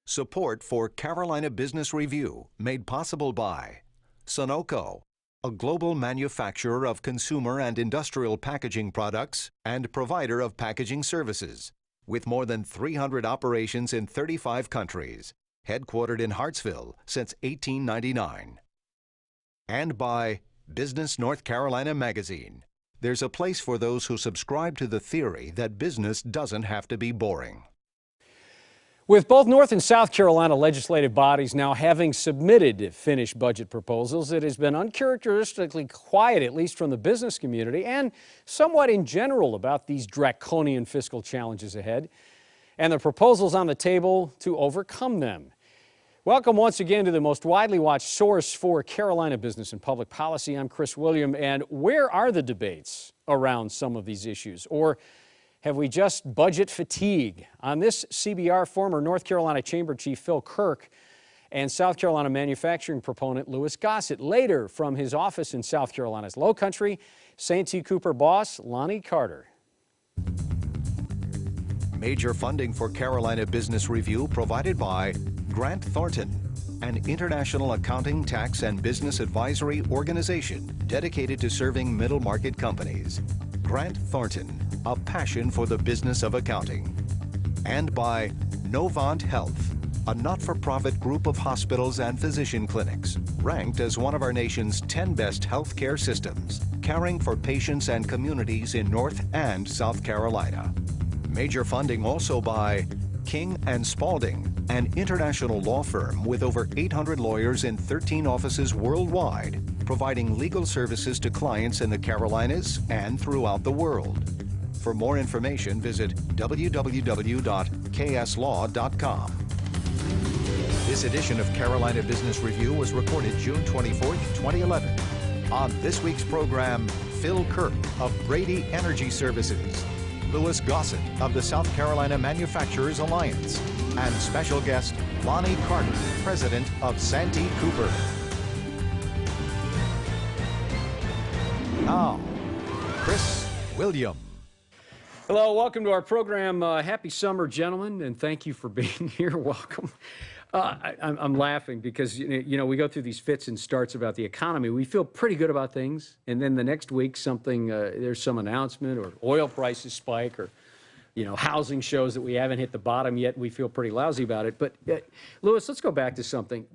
Support for Carolina Business Review made possible by Sunoco, a global manufacturer of consumer and industrial packaging products and provider of packaging services, with more than 300 operations in 35 countries, headquartered in Hartsville since 1899. And by Business North Carolina Magazine. There's a place for those who subscribe to the theory that business doesn't have to be boring. With both North and South Carolina legislative bodies now having submitted finished budget proposals, it has been uncharacteristically quiet, at least from the business community, and somewhat in general about these draconian fiscal challenges ahead and the proposals on the table to overcome them. Welcome once again to the most widely watched source for Carolina business and public policy. I'm Chris William, and where are the debates around some of these issues? Or have we just budget fatigue? On this CBR, former North Carolina Chamber Chief Phil Kirk and South Carolina manufacturing proponent Louis Gossett. Later, from his office in South Carolina's Low Country, Santee Cooper boss Lonnie Carter. Major funding for Carolina Business Review provided by Grant Thornton, an international accounting, tax, and business advisory organization dedicated to serving middle market companies. Grant Thornton, a passion for the business of accounting. And by Novant HEALTH, a not-for-profit group of hospitals and physician clinics, ranked as one of our nation's 10 best healthcare systems, caring for patients and communities in North and South Carolina. Major funding also by King & Spalding, an international law firm with over 800 lawyers in 13 offices worldwide, providing legal services to clients in the Carolinas and throughout the world. For more information, visit www.kslaw.com. This edition of Carolina Business Review was recorded June 24th, 2011. On this week's program, Phil Kirk of Brady Energy Services, Louis Gossett of the South Carolina Manufacturers Alliance, and special guest Lonnie Carter, president of Santee Cooper. Now, Chris William. Hello, welcome to our program. Happy summer, gentlemen, and thank you for being here. Welcome. I'm laughing because, you know, we go through these fits and starts about the economy. We feel pretty good about things, and then the next week something, there's some announcement or oil prices spike or, you know, housing shows that we haven't hit the bottom yet. We feel pretty lousy about it. But, Louis, let's go back to something.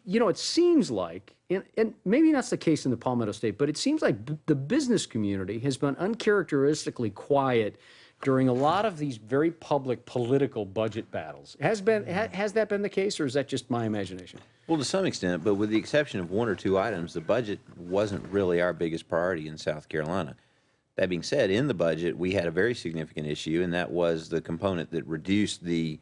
You know, it seems like, and maybe that's the case in the Palmetto State, but it seems like the business community has been uncharacteristically quiet during a lot of these very public political budget battles. Has that been the case, or is that just my imagination? Well, to some extent, but with the exception of one or two items, the budget wasn't really our biggest priority in South Carolina. That being said, in the budget, we had a very significant issue, and that was the component that reduced the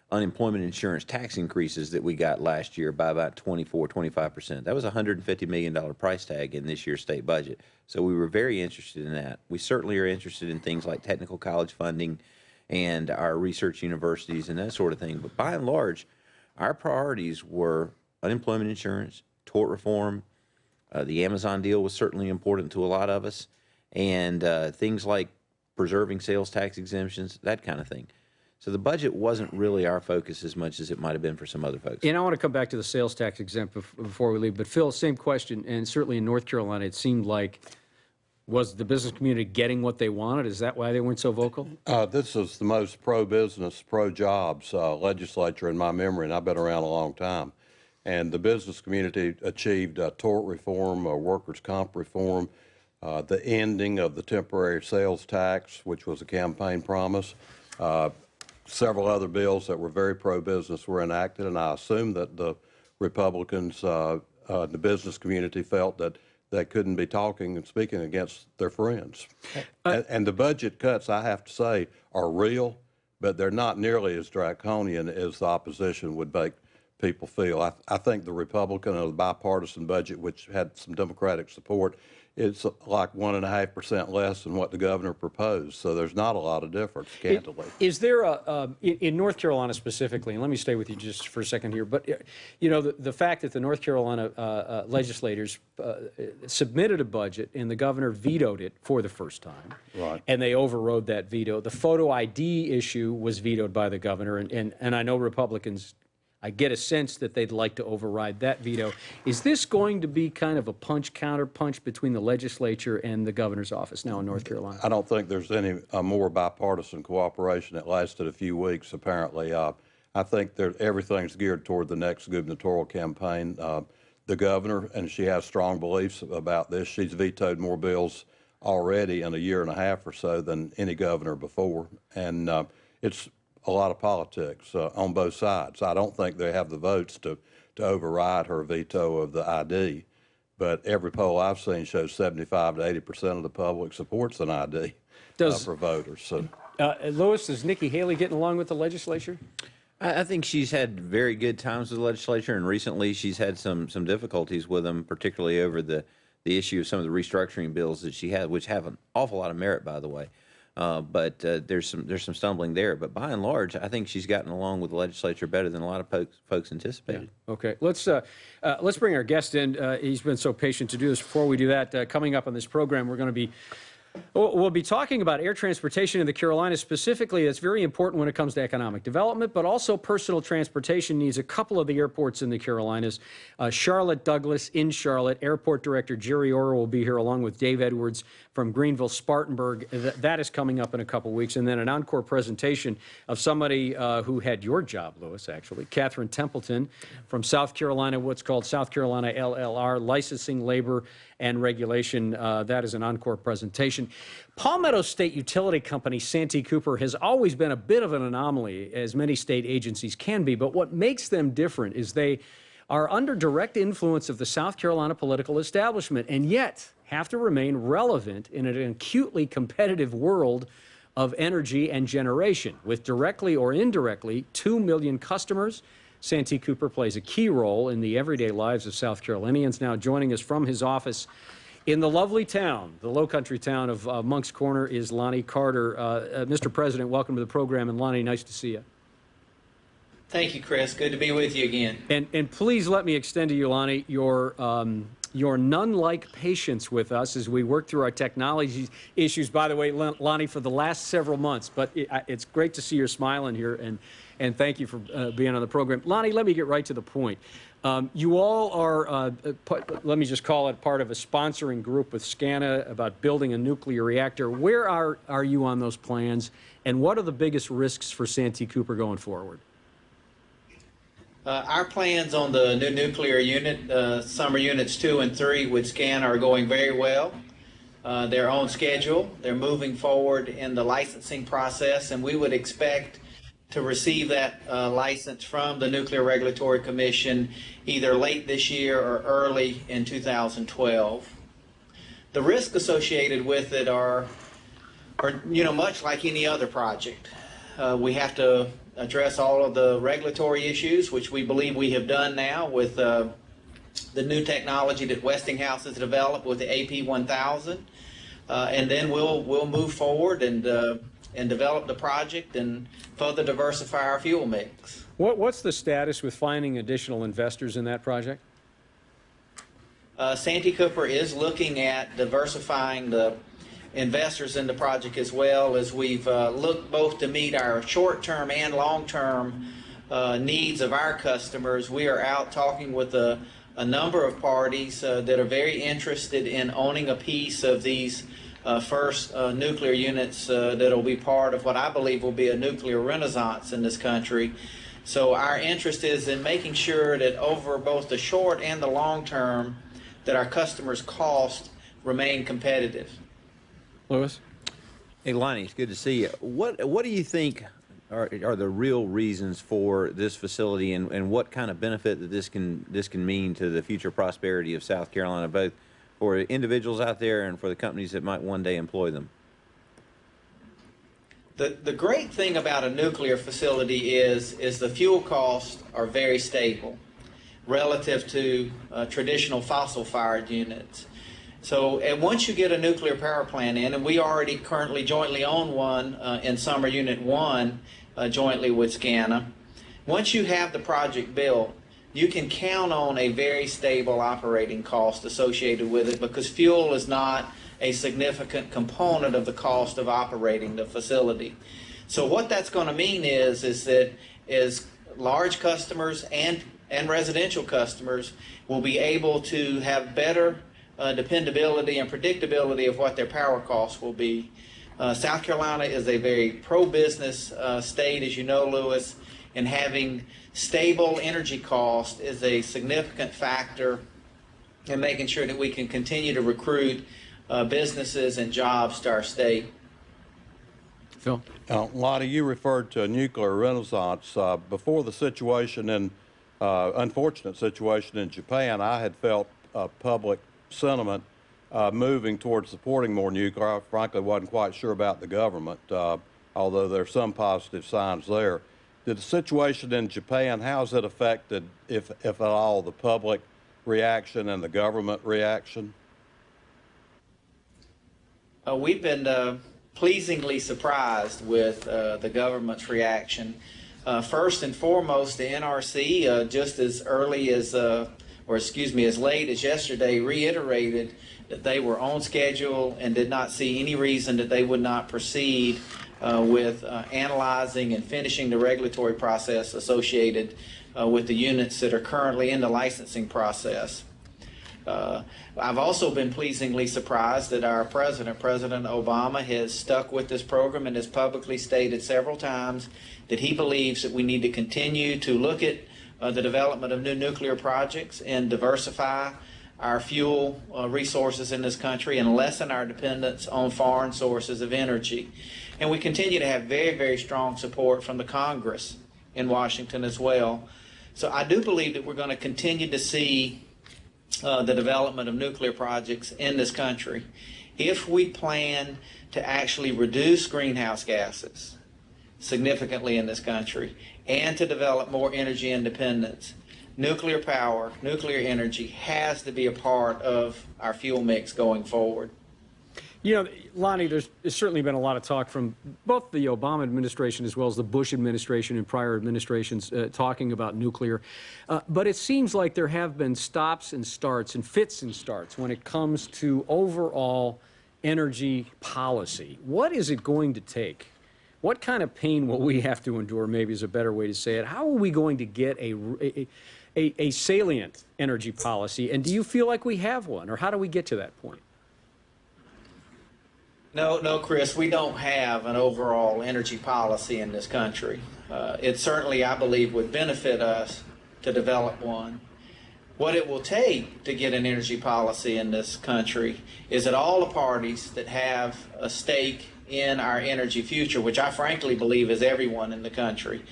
unemployment insurance tax increases that we got last year by about 25%. That was a $150 million price tag in this year's state budget. So we were very interested in that. We certainly are interested in things like technical college funding and our research universities and that sort of thing. But by and large, our priorities were unemployment insurance, tort reform. The Amazon deal was certainly important to a lot of us, and things like preserving sales tax exemptions, that kind of thing. So the budget wasn't really our focus as much as it might have been for some other folks. And I want to come back to the sales tax exempt before we leave. But Phil, same question, and certainly in North Carolina, it seemed like, was the business community getting what they wanted? Is that why they weren't so vocal? This is the most pro-business, pro-jobs legislature in my memory, and I've been around a long time. And the business community achieved tort reform, workers' comp reform, the ending of the temporary sales tax, which was a campaign promise. Several other bills that were very pro-business were enacted, and I assume that the Republicans, the business community, felt that they couldn't be talking and speaking against their friends. And the budget cuts, I have to say, are real, but they're not nearly as draconian as the opposition would make people feel. I think the Republican or the bipartisan budget, which had some Democratic support, it's like 1.5% less than what the governor proposed. So there's not a lot of difference, candidly. Is there in North Carolina specifically, and let me stay with you just for a second here, but you know, the fact that the North Carolina legislators submitted a budget and the governor vetoed it for the first time, right, and they overrode that veto. The photo ID issue was vetoed by the governor, and I know Republicans I get a sense that they'd like to override that veto. Is this going to be kind of a punch-counter-punch between the legislature and the governor's office now in North Carolina? I don't think there's any more bipartisan cooperation. It lasted a few weeks, apparently. I think that everything's geared toward the next gubernatorial campaign. The governor, and she has strong beliefs about this, she's vetoed more bills already in a year and a half or so than any governor before. And it's a lot of politics on both sides. I don't think they have the votes to override her veto of the ID, but every poll I've seen shows 75 to 80% of the public supports an ID for voters. So, Lewis, is Nikki Haley getting along with the legislature? I think she's had very good times with the legislature, and recently she's had some difficulties with them, particularly over the issue of some of the restructuring bills that she had, which have an awful lot of merit, by the way. But there's some stumbling there. But by and large, I think she's gotten along with the legislature better than a lot of folks anticipated. Yeah. Okay, let's bring our guest in. He's been so patient to do this. Before we do that, coming up on this program, we'll be talking about air transportation in the Carolinas specifically. That's very important when it comes to economic development, but also personal transportation needs. A couple of the airports in the Carolinas. Charlotte Douglas in Charlotte. Airport Director Jerry Orr will be here along with Dave Edwards from Greenville Spartanburg. That is coming up in a couple weeks. And then an encore presentation of somebody who had your job, Lewis, actually. Catherine Templeton from South Carolina, what's called South Carolina LLR, Licensing, Labor, and Regulation. That is an encore presentation. Palmetto State Utility Company, Santee Cooper, has always been a bit of an anomaly, as many state agencies can be, but what makes them different is they are under direct influence of the South Carolina political establishment, and yet have to remain relevant in an acutely competitive world of energy and generation. With directly or indirectly 2 million customers, Santee Cooper plays a key role in the everyday lives of South Carolinians. Now joining us from his office in the lovely town, the lowcountry town of Moncks Corner, is Lonnie Carter. Mr. President, welcome to the program, and Lonnie, nice to see you. Thank you, Chris. Good to be with you again. And please let me extend to you, Lonnie, your nun-like patience with us as we work through our technology issues. By the way, Lonnie, for the last several months, but it's great to see you're smiling here, and thank you for being on the program. Lonnie, let me get right to the point. You all are, let me just call it, part of a sponsoring group with SCANA about building a nuclear reactor. Where are you on those plans, and what are the biggest risks for Santee Cooper going forward? Our plans on the new nuclear unit, summer units 2 and 3 with SCANA, are going very well. They're on schedule. They're moving forward in the licensing process, and we would expect to receive that license from the Nuclear Regulatory Commission either late this year or early in 2012. The risks associated with it are much like any other project. We have to address all of the regulatory issues, which we believe we have done now with the new technology that Westinghouse has developed with the AP1000, and then we'll move forward and develop the project and further diversify our fuel mix. What's the status with finding additional investors in that project? Santee Cooper is looking at diversifying the investors in the project, as well as we've looked both to meet our short-term and long-term needs of our customers. We are out talking with a number of parties that are very interested in owning a piece of these first nuclear units that will be part of what I believe will be a nuclear renaissance in this country. So our interest is in making sure that over both the short and the long term that our customers' costs remain competitive. Lewis? Hey, Lonnie, it's good to see you. What do you think are the real reasons for this facility, and what kind of benefit that this can mean to the future prosperity of South Carolina, both for individuals out there and for the companies that might one day employ them? The great thing about a nuclear facility is the fuel costs are very stable relative to traditional fossil-fired units. So once you get a nuclear power plant in, and we already currently jointly own one in Summer Unit 1 jointly with SCANA, once you have the project built, you can count on a very stable operating cost associated with it, because fuel is not a significant component of the cost of operating the facility. So what that's going to mean is that large customers and residential customers will be able to have better dependability and predictability of what their power costs will be. South Carolina is a very pro-business state, as you know, Lewis, and having stable energy cost is a significant factor in making sure that we can continue to recruit businesses and jobs to our state. Phil? Lonnie, you referred to a nuclear renaissance. Before the situation unfortunate situation in Japan, I had felt public sentiment moving towards supporting more nuclear. I frankly wasn't quite sure about the government, although there are some positive signs there. Did the situation in Japan, how has it affected, if at all, the public reaction and the government reaction? We've been pleasingly surprised with the government's reaction. First and foremost, the NRC, just as early as, as late as yesterday, reiterated that they were on schedule and did not see any reason that they would not proceed with analyzing and finishing the regulatory process associated with the units that are currently in the licensing process. I've also been pleasingly surprised that our President Obama, has stuck with this program and has publicly stated several times that he believes that we need to continue to look at the development of new nuclear projects and diversify our fuel resources in this country and lessen our dependence on foreign sources of energy. And we continue to have very, very strong support from the Congress in Washington as well. So I do believe that we're going to continue to see the development of nuclear projects in this country. If we plan to actually reduce greenhouse gases significantly in this country and to develop more energy independence, nuclear power, nuclear energy has to be a part of our fuel mix going forward. You know, Lonnie, there's certainly been a lot of talk from both the Obama administration as well as the Bush administration and prior administrations talking about nuclear. But it seems like there have been stops and starts and fits and starts when it comes to overall energy policy. What is it going to take? What kind of pain will we have to endure, maybe is a better way to say it? How are we going to get a salient energy policy? And do you feel like we have one? Or how do we get to that point? No, Chris, we don't have an overall energy policy in this country. It certainly, I believe, would benefit us to develop one. What it will take to get an energy policy in this country is that all the parties that have a stake in our energy future, which I frankly believe is everyone in the country,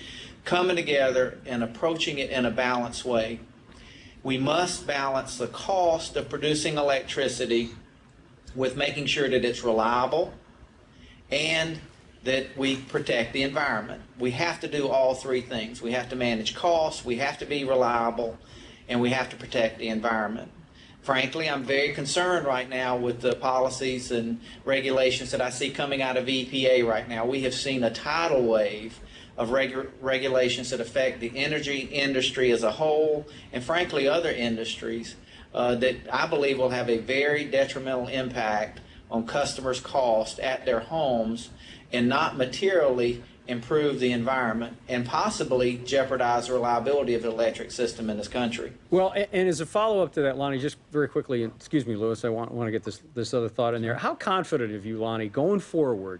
coming together and approaching it in a balanced way. We must balance the cost of producing electricity with making sure that it's reliable and that we protect the environment. We have to do all three things. We have to manage costs, we have to be reliable, and we have to protect the environment. Frankly, I'm very concerned right now with the policies and regulations that I see coming out of EPA right now. We have seen a tidal wave of regulations that affect the energy industry as a whole, and frankly other industries, that I believe will have a very detrimental impact on customers' costs at their homes and not materially improve the environment and possibly jeopardize the reliability of the electric system in this country. Well, and as a follow-up to that, Lonnie, just very quickly, and excuse me, Lewis, I want to get this other thought in there. How confident are you, Lonnie, going forward,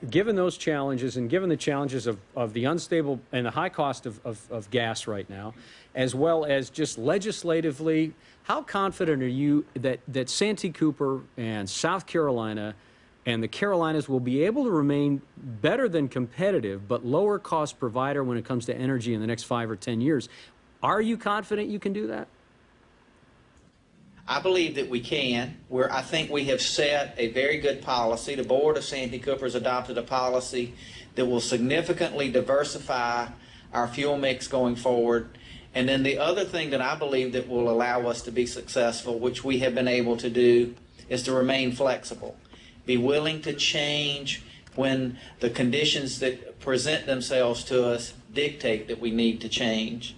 given those challenges and given the challenges of the unstable and the high cost of gas right now, as well as just legislatively, how confident are you that Santee Cooper and South Carolina and the Carolinas will be able to remain better than competitive but lower cost provider when it comes to energy in the next 5 or 10 years? Are you confident you can do that? I believe that we can. I think we have set a very good policy. The board of Santee Cooper has adopted a policy that will significantly diversify our fuel mix going forward. And then the other thing that I believe that will allow us to be successful, which we have been able to do, is to remain flexible. Be willing to change when the conditions that present themselves to us dictate that we need to change.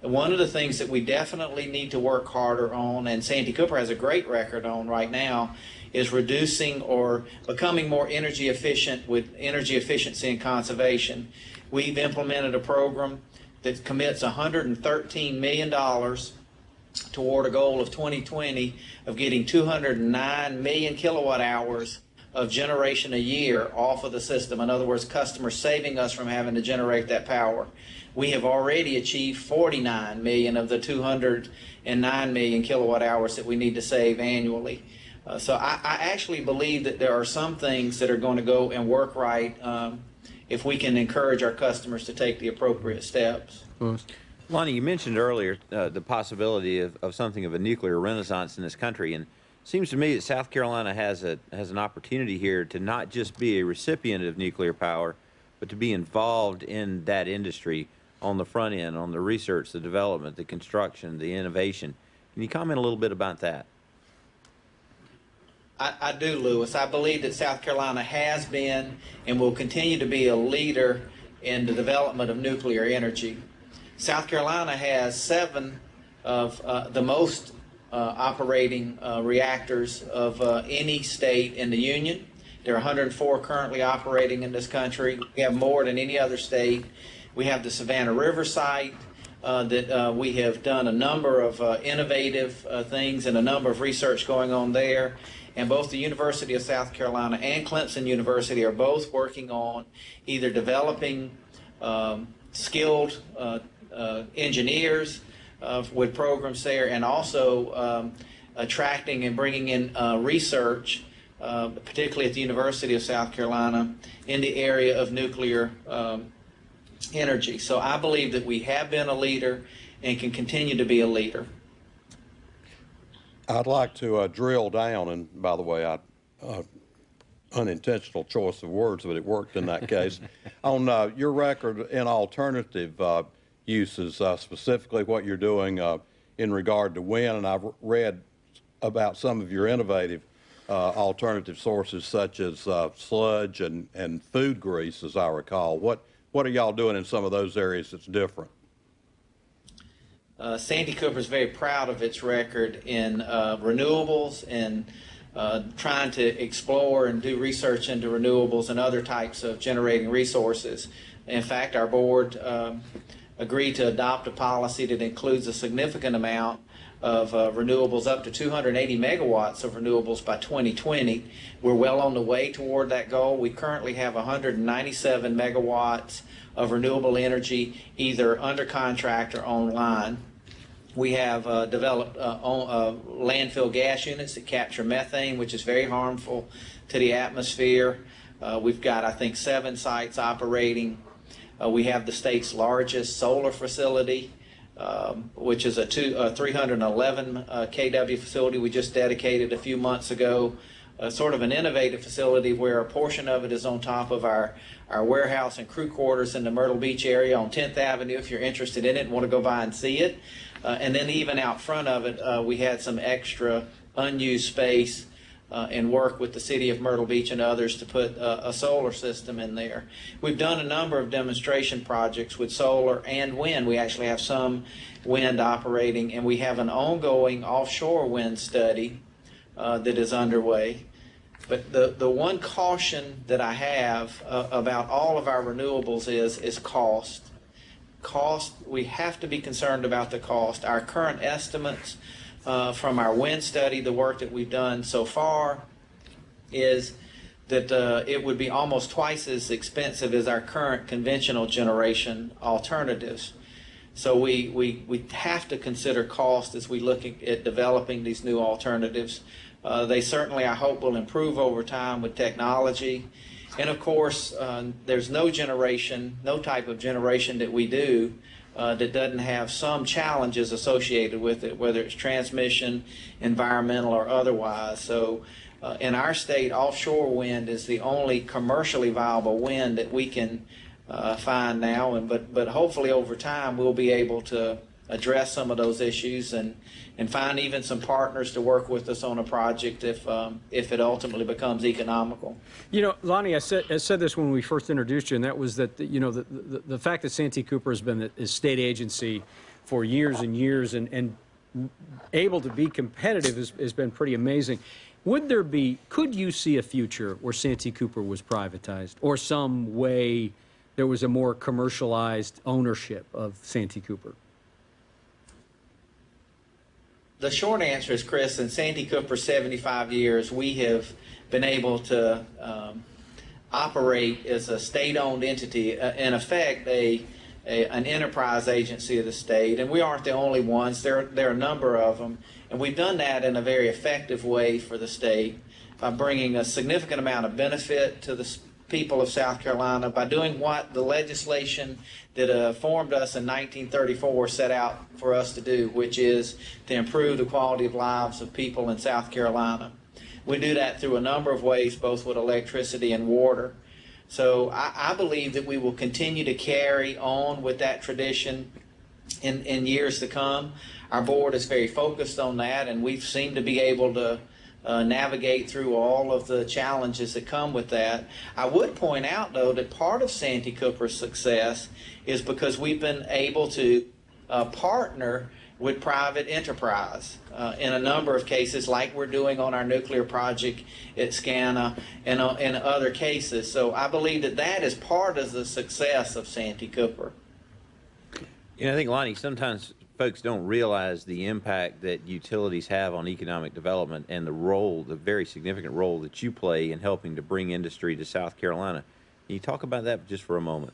And one of the things that we definitely need to work harder on, and Santee Cooper has a great record on right now, is reducing or becoming more energy efficient with energy efficiency and conservation. We've implemented a program that commits $113 million toward a goal of 2020 of getting 209 million kilowatt hours of generation a year off of the system. In other words, customers saving us from having to generate that power. We have already achieved 49 million of the 209 million kilowatt hours that we need to save annually. So I actually believe that there are some things that are going to go and work right if we can encourage our customers to take the appropriate steps. Lonnie, you mentioned earlier the possibility of something of a nuclear renaissance in this country, and it seems to me that South Carolina has an opportunity here to not just be a recipient of nuclear power, but to be involved in that industry on the front end, on the research, the development, the construction, the innovation. Can you comment a little bit about that? I do, Lewis. I believe that South Carolina has been and will continue to be a leader in the development of nuclear energy. South Carolina has 7 of the most operating reactors of any state in the Union. There are 104 currently operating in this country. We have more than any other state. We have the Savannah River site that we have done a number of innovative things and a number of research going on there. And both the University of South Carolina and Clemson University are both working on either developing skilled engineers with programs there, and also attracting and bringing in research, particularly at the University of South Carolina, in the area of nuclear energy. So I believe that we have been a leader and can continue to be a leader. I'd like to drill down, and by the way, unintentional choice of words, but it worked in that case, on your record in alternative uses, specifically what you're doing in regard to wind. And I've read about some of your innovative alternative sources, such as sludge and food grease, as I recall. What are y'all doing in some of those areas that's different? Santee Cooper is very proud of its record in renewables and trying to explore and do research into renewables and other types of generating resources. In fact, our board agreed to adopt a policy that includes a significant amount of renewables, up to 280 megawatts of renewables by 2020. We're well on the way toward that goal. We currently have 197 megawatts of renewable energy either under contract or online. We have developed landfill gas units that capture methane, which is very harmful to the atmosphere. We've got, I think, 7 sites operating. We have the state's largest solar facility, which is a 311 kW facility we just dedicated a few months ago. Sort of an innovative facility where a portion of it is on top of our warehouse and crew quarters in the Myrtle Beach area on 10th Avenue, if you're interested in it and want to go by and see it. And then even out front of it, we had some extra unused space and work with the city of Myrtle Beach and others to put a solar system in there. We've done a number of demonstration projects with solar and wind. We actually have some wind operating, and we have an ongoing offshore wind study that is underway. But the one caution that I have about all of our renewables is cost. Cost, we have to be concerned about the cost. Our current estimates from our wind study, the work that we've done so far, is that it would be almost twice as expensive as our current conventional generation alternatives. So we have to consider cost as we look at developing these new alternatives. They certainly, I hope, will improve over time with technology. And of course, there's no type of generation that we do that doesn't have some challenges associated with it, whether it's transmission, environmental, or otherwise. So in our state, offshore wind is the only commercially viable wind that we can find now. But hopefully over time we'll be able to address some of those issues and find even some partners to work with us on a project if it ultimately becomes economical. You know, Lonnie, I said this when we first introduced you, and that was that the fact that Santee Cooper has been a state agency for years and years and able to be competitive has been pretty amazing. Could you see a future where Santee Cooper was privatized or some way there was a more commercialized ownership of Santee Cooper? The short answer is, Chris, in Santee Cooper's 75 years, we have been able to operate as a state-owned entity, in effect an enterprise agency of the state, and we aren't the only ones. There are a number of them, and we've done that in a very effective way for the state by bringing a significant amount of benefit to the people of South Carolina, by doing what the legislation that formed us in 1934 set out for us to do, which is to improve the quality of lives of people in South Carolina. We do that through a number of ways, both with electricity and water. So I believe that we will continue to carry on with that tradition in years to come. Our board is very focused on that, and we've seemed to be able to navigate through all of the challenges that come with that. I would point out, though, that part of Santee Cooper's success is because we've been able to partner with private enterprise in a number of cases, like we're doing on our nuclear project at SCANA and in other cases. So I believe that that is part of the success of Santee Cooper. You know, I think, Lonnie, sometimes folks don't realize the impact that utilities have on economic development and the role, the very significant role that you play in helping to bring industry to South Carolina. Can you talk about that just for a moment?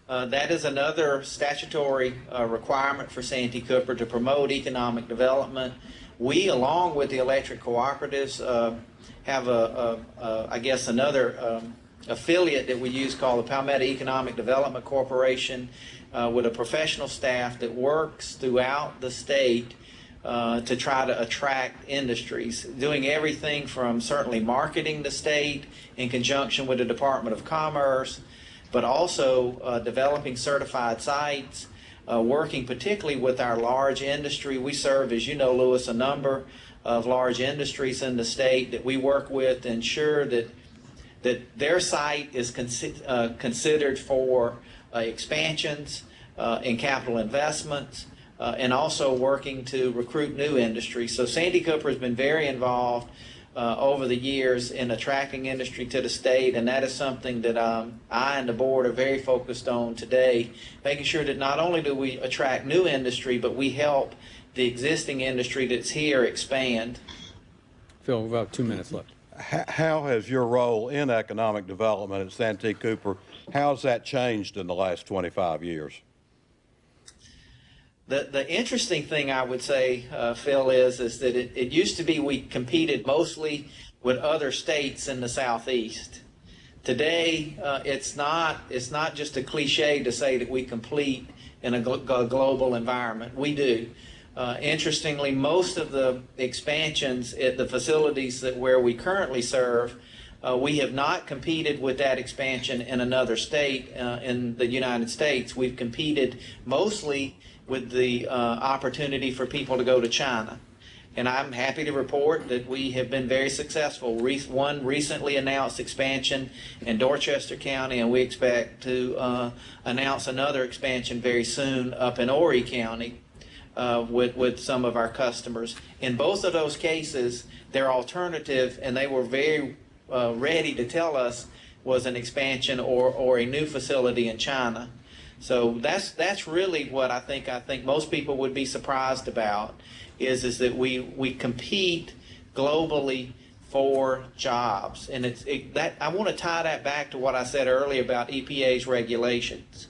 That is another statutory requirement for Santee Cooper to promote economic development. We, along with the electric cooperatives, have I guess another affiliate that we use called the Palmetto Economic Development Corporation, with a professional staff that works throughout the state to try to attract industries, doing everything from certainly marketing the state in conjunction with the Department of Commerce, but also developing certified sites, working particularly with our large industry. We serve, as you know, Lewis, a number of large industries in the state that we work with to ensure that their site is considered for expansions and capital investments, and also working to recruit new industry. So Santee Cooper has been very involved over the years in attracting industry to the state, and that is something that I and the board are very focused on today, making sure that not only do we attract new industry, but we help the existing industry that's here expand. Phil, we've about 2 minutes left. How has your role in economic development at Santee Cooper, how has that changed in the last 25 years? The interesting thing I would say, Phil, is that it used to be we competed mostly with other states in the Southeast. Today, it's not just a cliche to say that we compete in a global environment. We do. Interestingly, most of the expansions at the facilities where we currently serve, we have not competed with that expansion in another state in the United States. We've competed mostly with the opportunity for people to go to China. And I'm happy to report that we have been very successful. One recently announced expansion in Dorchester County, and we expect to announce another expansion very soon up in Horry County with some of our customers. In both of those cases, their alternative, and they were very ready to tell us, was an expansion or a new facility in China. So that's really what I think most people would be surprised about, is that we compete globally for jobs. And I want to tie that back to what I said earlier about EPA's regulations.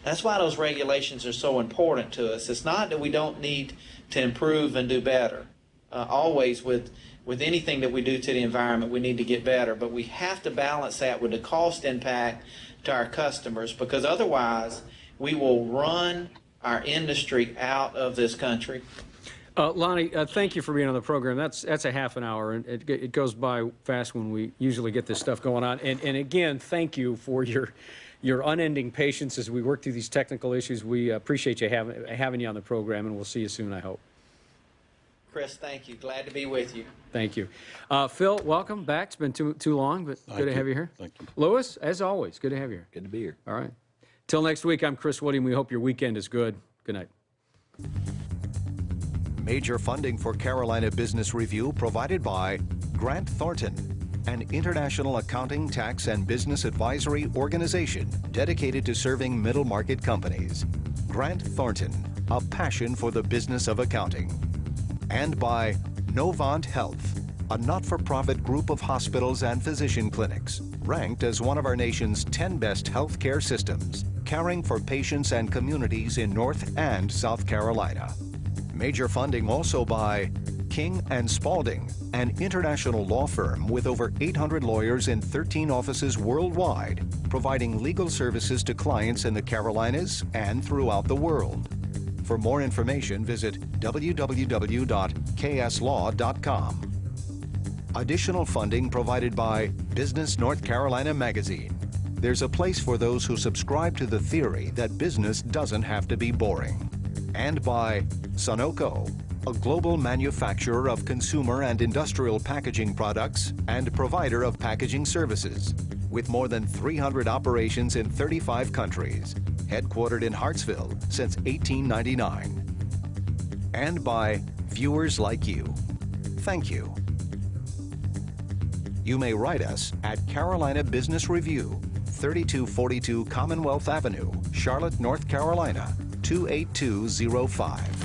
That's why those regulations are so important to us. It's not that we don't need to improve and do better. Always with anything that we do to the environment, we need to get better. But we have to balance that with the cost impact to our customers, because otherwise we will run our industry out of this country. Lonnie, thank you for being on the program. That's a half an hour, and it goes by fast when we usually get this stuff going on. And again, thank you for your unending patience as we work through these technical issues. We appreciate you having you on the program, and we'll see you soon, I hope. Chris, thank you. Glad to be with you. Thank you. Phil, welcome back. It's been too long, but good to have you here. Thank you. Lewis, as always, good to have you here. Good to be here. All right. Till next week, I'm Chris Woody, and we hope your weekend is good. Good night. Major funding for Carolina Business Review provided by Grant Thornton an international accounting, tax, and business advisory organization dedicated to serving middle market companies. Grant Thornton, a passion for the business of accounting. And by Novant HEALTH, a not-for-profit group of hospitals and physician clinics, ranked as one of our nation's 10 best healthcare systems, caring for patients and communities in North and South Carolina. Major funding also by King & Spalding, an international law firm with over 800 lawyers in 13 offices worldwide, providing legal services to clients in the Carolinas and throughout the world. For more information, visit www.kslaw.com. Additional funding provided by Business North Carolina Magazine. There's a place for those who subscribe to the theory that business doesn't have to be boring. And by Sunoco, a global manufacturer of consumer and industrial packaging products and provider of packaging services, with more than 300 operations in 35 countries, headquartered in Hartsville since 1899. And by viewers like you. Thank you. You may write us at Carolina Business Review, 3242 Commonwealth Avenue, Charlotte, North Carolina, 28205.